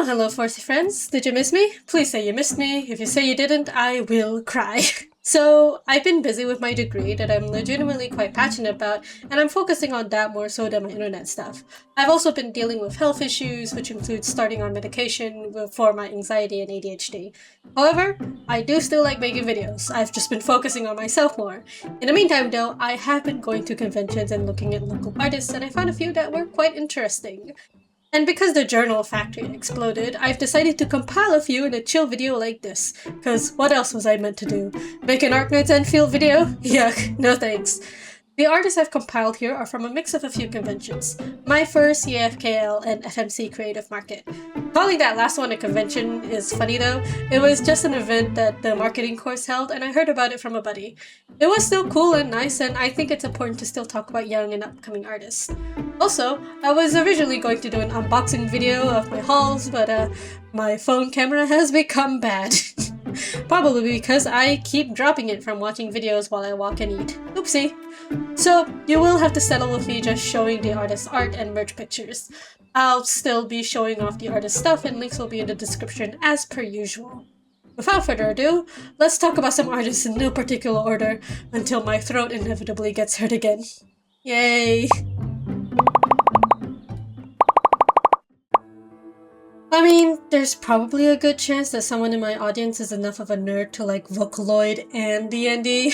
hello, Forcy friends. Did you miss me? Please say you missed me. If you say you didn't, I will cry. So, I've been busy with my degree that I'm legitimately quite passionate about, and I'm focusing on that more so than my internet stuff. I've also been dealing with health issues, which includes starting on medication for my anxiety and ADHD. However, I do still like making videos. I've just been focusing on myself more. In the meantime though, I have been going to conventions and looking at local artists, and I found a few that were quite interesting. And because the journal factory exploded, I've decided to compile a few in a chill video like this. Cause what else was I meant to do? Make an ArcNerds and Field video? Yuck, no thanks. The artists I've compiled here are from a mix of a few conventions. MyFirst, CFKL, and FMC Creative Market. Calling that last one a convention is funny though. It was just an event that the marketing course held, and I heard about it from a buddy. It was still cool and nice, and I think it's important to still talk about young and upcoming artists. Also, I was originally going to do an unboxing video of my hauls, but my phone camera has become bad. Probably because I keep dropping it from watching videos while I walk and eat. Oopsie. So, you will have to settle with me just showing the artist's art and merch pictures. I'll still be showing off the artist's stuff, and links will be in the description as per usual. Without further ado, let's talk about some artists in no particular order until my throat inevitably gets hurt again. Yay! I mean, there's probably a good chance that someone in my audience is enough of a nerd to like Vocaloid and D&D.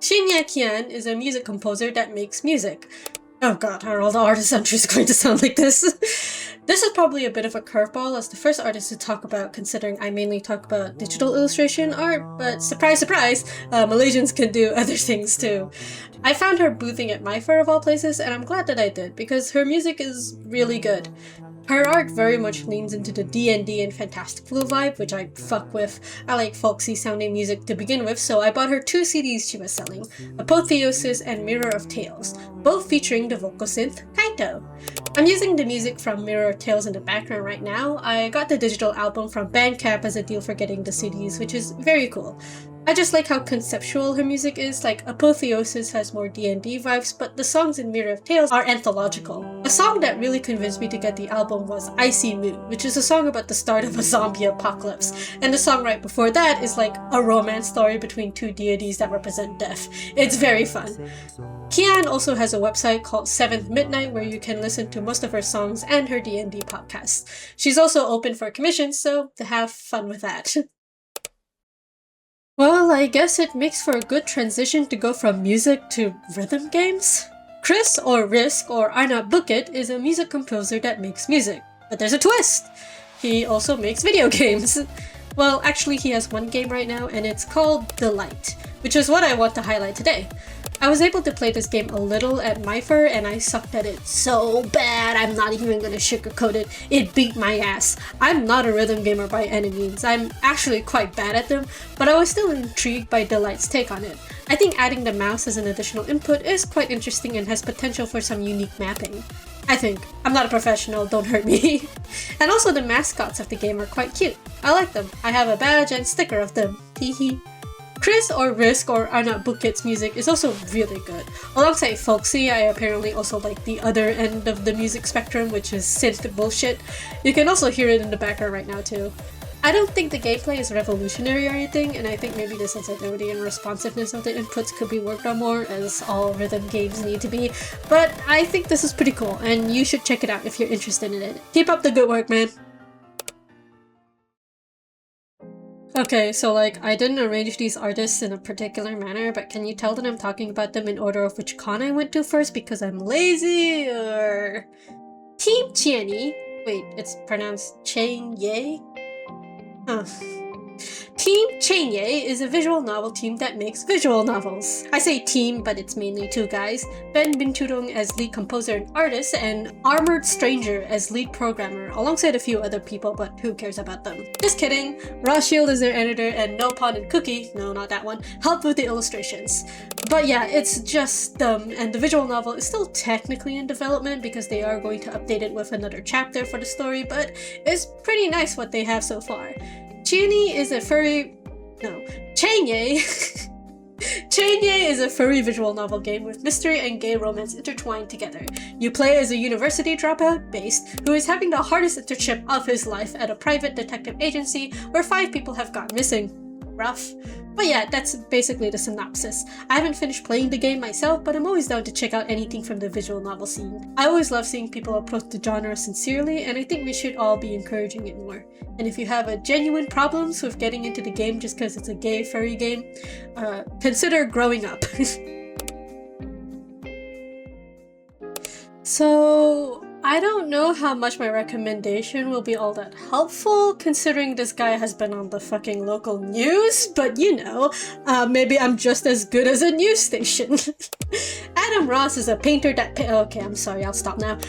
ShinyaKian is a music composer that makes music. Oh god, are all the artist entries going to sound like this? This is probably a bit of a curveball as the first artist to talk about, considering I mainly talk about digital illustration art, but surprise surprise, Malaysians can do other things too. I found her boothing at MyFirst of all places, and I'm glad that I did, because her music is really good. Her art very much leans into the D&D and Fantastic Blue vibe, which I fuck with. I like folksy sounding music to begin with, so I bought her 2 CDs she was selling, Apotheosis and Mirror of Tales, both featuring the vocal synth Kaito. I'm using the music from Mirror of Tales in the background right now. I got the digital album from Bandcamp as a deal for getting the CDs, which is very cool. I just like how conceptual her music is. Like Apotheosis has more D&D vibes, but the songs in Mirror of Tales are anthological. A song that really convinced me to get the album was Icy Moon, which is a song about the start of a zombie apocalypse, and the song right before that is like a romance story between 2 deities that represent death. It's very fun. Kian also has a website called 7th Midnight where you can listen to most of her songs and her D&D podcast. She's also open for commissions, so to have fun with that. Well, I guess it makes for a good transition to go from music to rhythm games? Kris, or Risk, or Arnott Bucket is a music composer that makes music. But there's a twist! He also makes video games. Well, actually he has one game right now, and it's called Delight, which is what I want to highlight today. I was able to play this game a little at MyFirst, and I sucked at it so bad I'm not even gonna sugarcoat it. It beat my ass. I'm not a rhythm gamer by any means. I'm actually quite bad at them, but I was still intrigued by Delight's take on it. I think adding the mouse as an additional input is quite interesting and has potential for some unique mapping. I think. I'm not a professional, don't hurt me. And also the mascots of the game are quite cute. I like them. I have a badge and sticker of them. Hehe. Kris, or Risk, or Arnott Bucket's music is also really good. Alongside folksy, I apparently also like the other end of the music spectrum, which is synth bullshit. You can also hear it in the background right now too. I don't think the gameplay is revolutionary or anything, and I think maybe the sensitivity and responsiveness of the inputs could be worked on more, as all rhythm games need to be, but I think this is pretty cool, and you should check it out if you're interested in it. Keep up the good work, man! Okay, so like, I didn't arrange these artists in a particular manner, but can you tell that I'm talking about them in order of which con I went to first because I'm lazy, or... Team Cienie? Wait, it's pronounced Cienie? Huh. Team Cienie is a visual novel team that makes visual novels. I say team, but it's mainly 2 guys. Ben Binturong as lead composer and artist, and Armored Stranger as lead programmer, alongside a few other people, but who cares about them? Just kidding! Raw Shield is their editor, and No Pond and Cookie, no not that one, help with the illustrations. But yeah, it's just them, and the visual novel is still technically in development because they are going to update it with another chapter for the story, but it's pretty nice what they have so far. Cienie is a furry... no. Cienie Cienie is a furry visual novel game with mystery and gay romance intertwined together. You play as a university dropout, Based, who is having the hardest internship of his life at a private detective agency where 5 people have gone missing. Rough. But yeah, that's basically the synopsis. I haven't finished playing the game myself, but I'm always down to check out anything from the visual novel scene. I always love seeing people approach the genre sincerely, and I think we should all be encouraging it more. And if you have a genuine problems with getting into the game just because it's a gay furry game, consider growing up. So, I don't know how much my recommendation will be all that helpful, considering this guy has been on the fucking local news, but you know, maybe I'm just as good as a news station. Adam Ross is a painter that okay, I'm sorry, I'll stop now.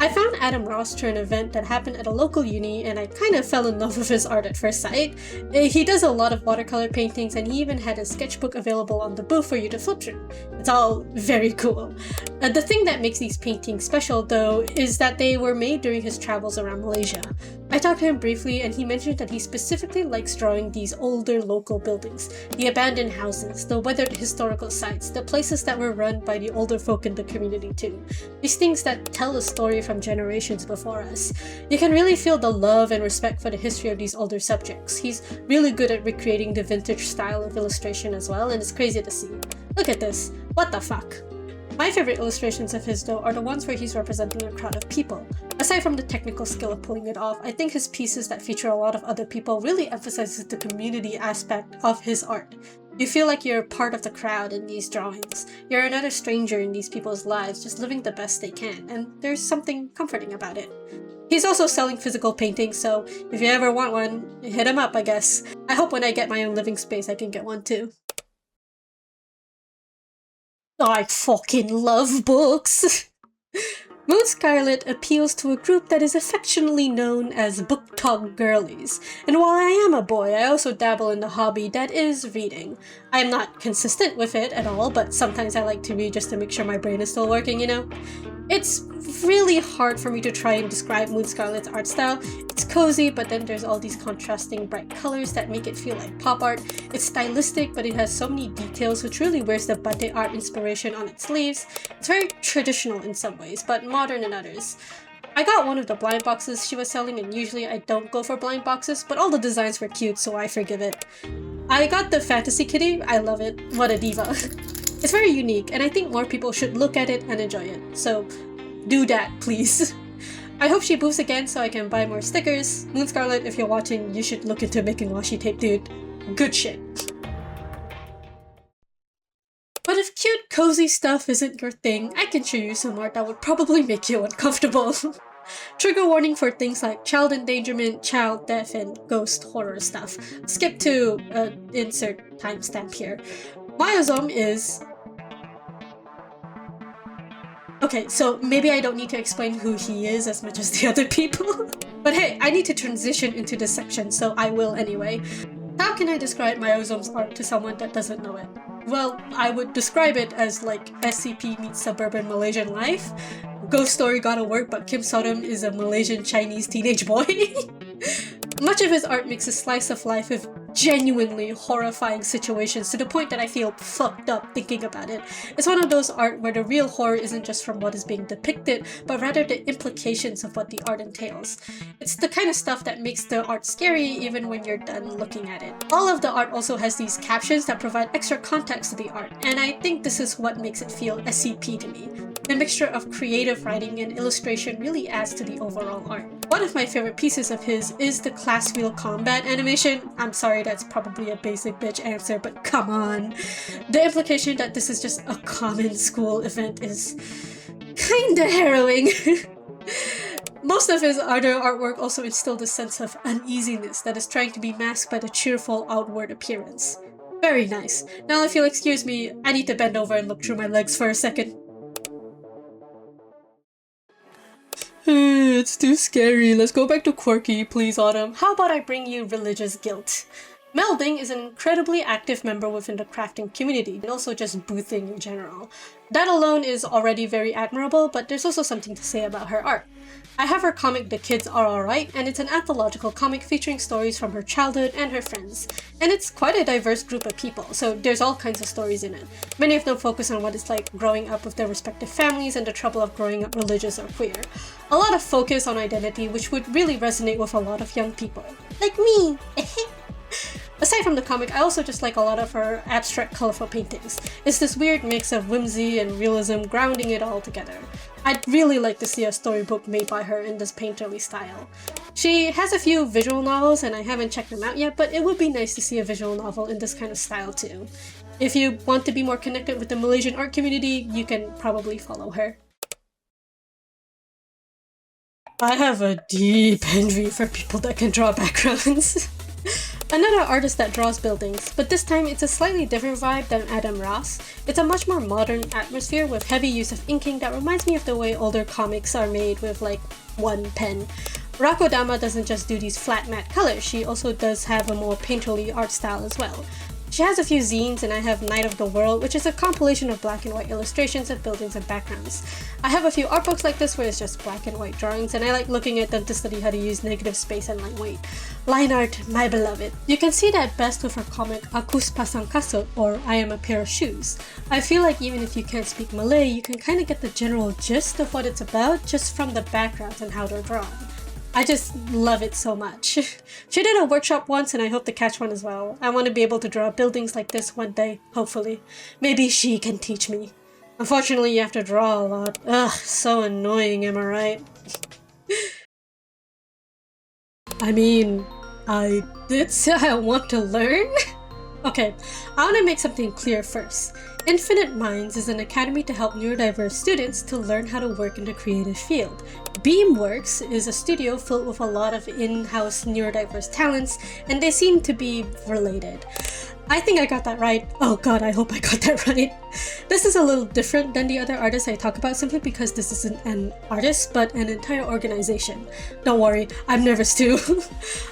I found Adam Ross through an event that happened at a local uni, and I kind of fell in love with his art at first sight. He does a lot of watercolor paintings, and he even had a sketchbook available on the booth for you to flip through. It's all very cool. The thing that makes these paintings special, though, is that they were made during his travels around Malaysia. I talked to him briefly, and he mentioned that he specifically likes drawing these older local buildings, the abandoned houses, the weathered historical sites, the places that were run by the older folk in the community too. These things that tell a story from generations before us. You can really feel the love and respect for the history of these older subjects. He's really good at recreating the vintage style of illustration as well, and it's crazy to see. Look at this. What the fuck? My favorite illustrations of his, though, are the ones where he's representing a crowd of people. Aside from the technical skill of pulling it off, I think his pieces that feature a lot of other people really emphasizes the community aspect of his art. You feel like you're part of the crowd in these drawings. You're another stranger in these people's lives, just living the best they can, and there's something comforting about it. He's also selling physical paintings, so if you ever want one, hit him up, I guess. I hope when I get my own living space I can get one too. I fucking love books! MoonScarlet appeals to a group that is affectionately known as book talk girlies, and while I am a boy, I also dabble in the hobby that is reading. I am not consistent with it at all, but sometimes I like to read just to make sure my brain is still working, you know? It's really hard for me to try and describe MoonScarlet's art style. It's cozy, but then there's all these contrasting bright colors that make it feel like pop art. It's stylistic, but it has so many details, which really wears the batik art inspiration on its sleeves. It's very traditional in some ways, but modern in others. I got one of the blind boxes she was selling, and usually I don't go for blind boxes, but all the designs were cute, so I forgive it. I got the fantasy kitty. I love it. What a diva. It's very unique, and I think more people should look at it and enjoy it, so do that, please. I hope she boosts again so I can buy more stickers. MoonScarlet, if you're watching, you should look into making washi tape, dude. Good shit. But if cute, cozy stuff isn't your thing, I can show you some art that would probably make you uncomfortable. Trigger warning for things like child endangerment, child death, and ghost horror stuff. Skip to insert timestamp here. Mayozom is... Okay, so maybe I don't need to explain who he is as much as the other people. But hey, I need to transition into this section, so I will anyway. How can I describe Mayozom's art to someone that doesn't know it? Well, I would describe it as like SCP meets suburban Malaysian life. Ghost story gotta work, but Kim Sodom is a Malaysian Chinese teenage boy. Much of his art makes a slice of life with genuinely horrifying situations to the point that I feel fucked up thinking about it. It's one of those art where the real horror isn't just from what is being depicted, but rather the implications of what the art entails. It's the kind of stuff that makes the art scary even when you're done looking at it. All of the art also has these captions that provide extra context to the art, and I think this is what makes it feel SCP to me. The mixture of creative writing and illustration really adds to the overall art. One of my favorite pieces of his is the class wheel combat animation. I'm sorry, that's probably a basic bitch answer, but come on. The implication that this is just a common school event is kinda harrowing. Most of his other artwork also instilled a sense of uneasiness that is trying to be masked by the cheerful outward appearance. Very nice. Now if you'll excuse me, I need to bend over and look through my legs for a second. It's too scary. Let's go back to quirky, please, Autumn. How about I bring you religious guilt? Mel Ding is an incredibly active member within the crafting community, and also just boothing in general. That alone is already very admirable, but there's also something to say about her art. I have her comic The Kids Are Alright, and it's an anthological comic featuring stories from her childhood and her friends. And it's quite a diverse group of people, so there's all kinds of stories in it. Many of them focus on what it's like growing up with their respective families and the trouble of growing up religious or queer. A lot of focus on identity, which would really resonate with a lot of young people. Like me! Aside from the comic, I also just like a lot of her abstract, colorful paintings. It's this weird mix of whimsy and realism grounding it all together. I'd really like to see a storybook made by her in this painterly style. She has a few visual novels and I haven't checked them out yet, but it would be nice to see a visual novel in this kind of style too. If you want to be more connected with the Malaysian art community, you can probably follow her. I have a deep envy for people that can draw backgrounds. Another artist that draws buildings, but this time it's a slightly different vibe than Adam Ross. It's a much more modern atmosphere with heavy use of inking that reminds me of the way older comics are made with like one pen. Rakodama doesn't just do these flat matte colors, she also does have a more painterly art style as well. She has a few zines and I have Night of the World, which is a compilation of black and white illustrations of buildings and backgrounds. I have a few art books like this where it's just black and white drawings and I like looking at them to study how to use negative space and line weight. Line art, my beloved. You can see that best with her comic Aku Sepasang Kasut or I Am a Pair of Shoes. I feel like even if you can't speak Malay, you can kind of get the general gist of what it's about just from the backgrounds and how they're drawn. I just love it so much. She did a workshop once and I hope to catch one as well. I want to be able to draw buildings like this one day, hopefully. Maybe she can teach me. Unfortunately, you have to draw a lot. Ugh, so annoying, am I right? I mean, I did say I want to learn? Okay, I want to make something clear first. Infinite Minds is an academy to help neurodiverse students to learn how to work in the creative field. Beamworks is a studio filled with a lot of in-house neurodiverse talents, and they seem to be related. I think I got that right. Oh god, I hope I got that right. This is a little different than the other artists I talk about simply because this isn't an artist, but an entire organization. Don't worry, I'm nervous too.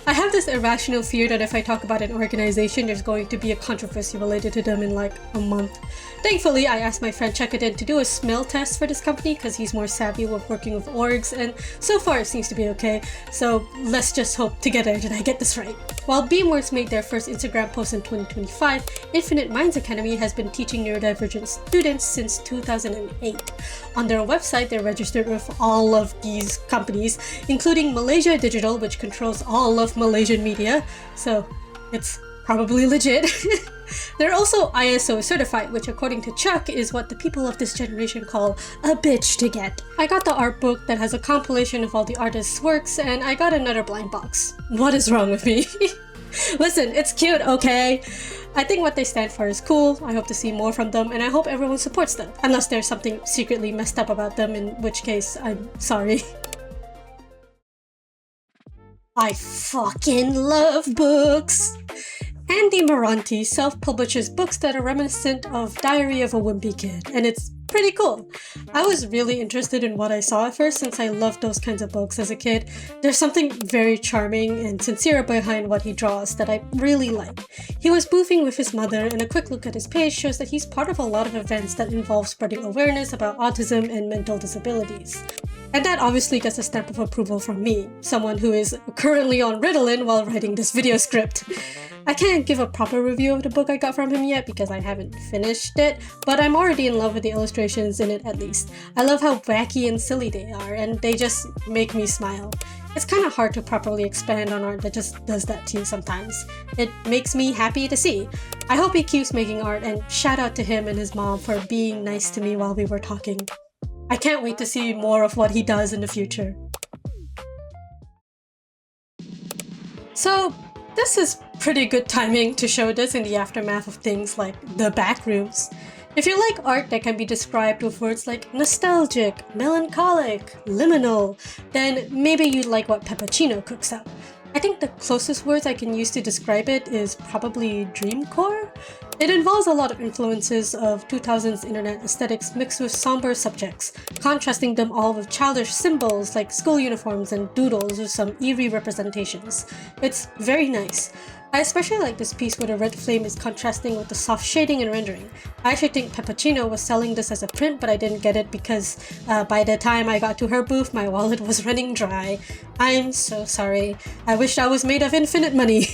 I have this irrational fear that if I talk about an organization, there's going to be a controversy related to them in like a month. Thankfully, I asked my friend Cienie to do a smell test for this company because he's more savvy with working with orgs, and so far it seems to be okay, so let's just hope together that I get this right. While Beamworks made their first Instagram post in 2025, Infinite Minds Academy has been teaching neurodivergent students since 2008. On their website, they're registered with all of these companies, including Malaysia Digital, which controls all of Malaysian media, so it's probably legit. They're also ISO certified, which according to Chuck is what the people of this generation call a bitch to get. I got the art book that has a compilation of all the artists' works, and I got another blind box. What is wrong with me? Listen, it's cute, okay? I think what they stand for is cool, I hope to see more from them, and I hope everyone supports them. Unless there's something secretly messed up about them, in which case, I'm sorry. I fucking love books! Andi Miranti self-publishes books that are reminiscent of Diary of a Wimpy Kid, and it's pretty cool. I was really interested in what I saw at first since I loved those kinds of books as a kid. There's something very charming and sincere behind what he draws that I really like. He was boofing with his mother, and a quick look at his page shows that he's part of a lot of events that involve spreading awareness about autism and mental disabilities. And that obviously gets a stamp of approval from me, someone who is currently on Ritalin while writing this video script. I can't give a proper review of the book I got from him yet because I haven't finished it, but I'm already in love with the illustrations in it at least. I love how wacky and silly they are, and they just make me smile. It's kind of hard to properly expand on art that just does that to you sometimes. It makes me happy to see. I hope he keeps making art, and shout out to him and his mom for being nice to me while we were talking. I can't wait to see more of what he does in the future. So, this is pretty good timing to show this in the aftermath of things like the backrooms. If you like art that can be described with words like nostalgic, melancholic, liminal, then maybe you'd like what Pepoccino cooks up. I think the closest words I can use to describe it is probably dreamcore. It involves a lot of influences of 2000s internet aesthetics mixed with somber subjects, contrasting them all with childish symbols like school uniforms and doodles with some eerie representations. It's very nice. I especially like this piece where the red flame is contrasting with the soft shading and rendering. I actually think Pepoccino was selling this as a print, but I didn't get it because by the time I got to her booth, my wallet was running dry. I'm so sorry. I wish I was made of infinite money.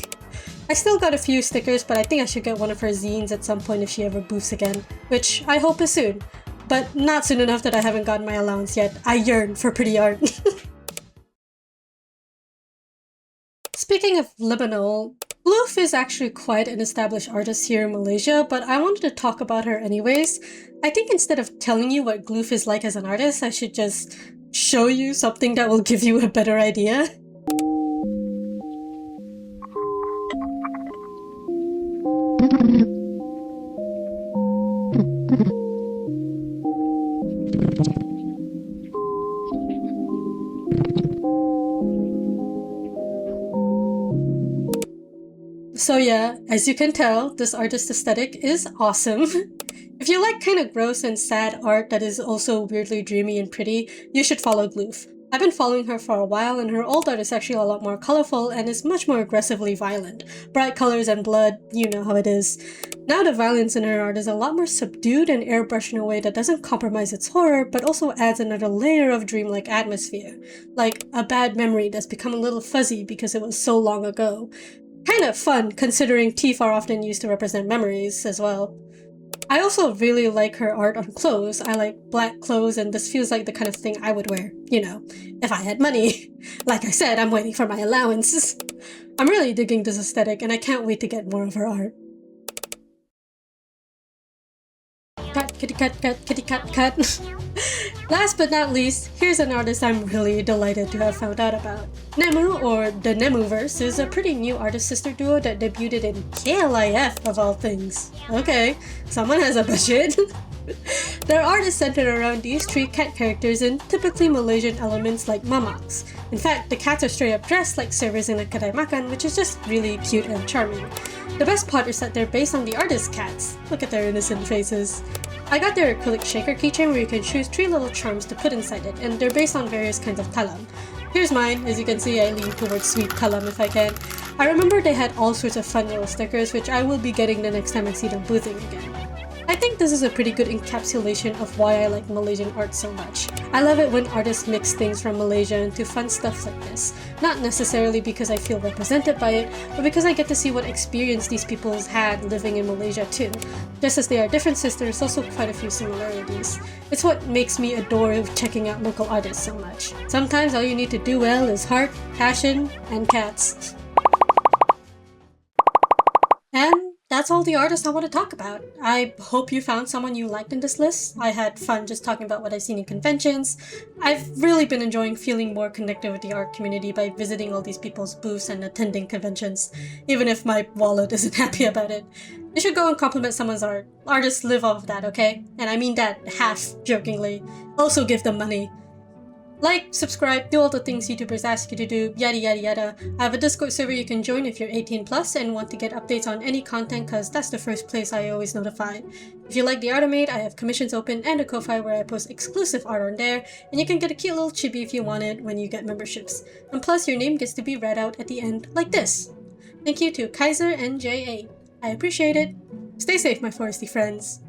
I still got a few stickers, but I think I should get one of her zines at some point if she ever booths again, which I hope is soon. But not soon enough that I haven't gotten my allowance yet. I yearn for pretty art. Speaking of liminal, Glooth is actually quite an established artist here in Malaysia, but I wanted to talk about her anyways. I think instead of telling you what Glooth is like as an artist, I should just show you something that will give you a better idea. So yeah, as you can tell, this artist aesthetic is awesome. If you like kind of gross and sad art that is also weirdly dreamy and pretty, you should follow Glooth. I've been following her for a while, and her old art is actually a lot more colorful and is much more aggressively violent. Bright colors and blood, you know how it is. Now the violence in her art is a lot more subdued and airbrushed in a way that doesn't compromise its horror, but also adds another layer of dreamlike atmosphere. Like a bad memory that's become a little fuzzy because it was so long ago. Kind of fun, considering teeth are often used to represent memories as well. I also really like her art on clothes. I like black clothes, and this feels like the kind of thing I would wear, you know, if I had money. Like I said, I'm waiting for my allowance. I'm really digging this aesthetic, and I can't wait to get more of her art. Cut, kitty cut, cut, kitty cut, cut. Last but not least, here's an artist I'm really delighted to have found out about. Nemu, or the Nemmoverse, is a pretty new artist sister duo that debuted in KLIF of all things. Okay, someone has a budget. Their art is centered around these three cat characters in typically Malaysian elements like mamaks. In fact, the cats are straight up dressed like servers in a kedai makan, which is just really cute and charming. The best part is that they're based on the artist's cats. Look at their innocent faces. I got their acrylic shaker keychain where you can choose 3 little charms to put inside it, and they're based on various kinds of kalam. Here's mine. As you can see, I lean towards sweet kalam if I can. I remember they had all sorts of fun little stickers, which I will be getting the next time I see them boothing again. I think this is a pretty good encapsulation of why I like Malaysian art so much. I love it when artists mix things from Malaysia into fun stuff like this. Not necessarily because I feel represented by it, but because I get to see what experience these people had living in Malaysia too. Just as they are differences, there's also quite a few similarities. It's what makes me adore checking out local artists so much. Sometimes all you need to do well is heart, passion, and cats. And that's all the artists I want to talk about. I hope you found someone you liked in this list. I had fun just talking about what I've seen in conventions. I've really been enjoying feeling more connected with the art community by visiting all these people's booths and attending conventions, even if my wallet isn't happy about it. You should go and compliment someone's art. Artists live off of that, okay? And I mean that half-jokingly. Also give them money. Like, subscribe, do all the things YouTubers ask you to do, yada yada yada. I have a Discord server you can join if you're 18 plus and want to get updates on any content, cause that's the first place I always notify. If you like the art I made, I have commissions open and a Ko-Fi where I post exclusive art on there, and you can get a cute little chibi if you want it when you get memberships. And plus your name gets to be read out at the end like this. Thank you to Kaiser and JA. I appreciate it. Stay safe, my foresty friends.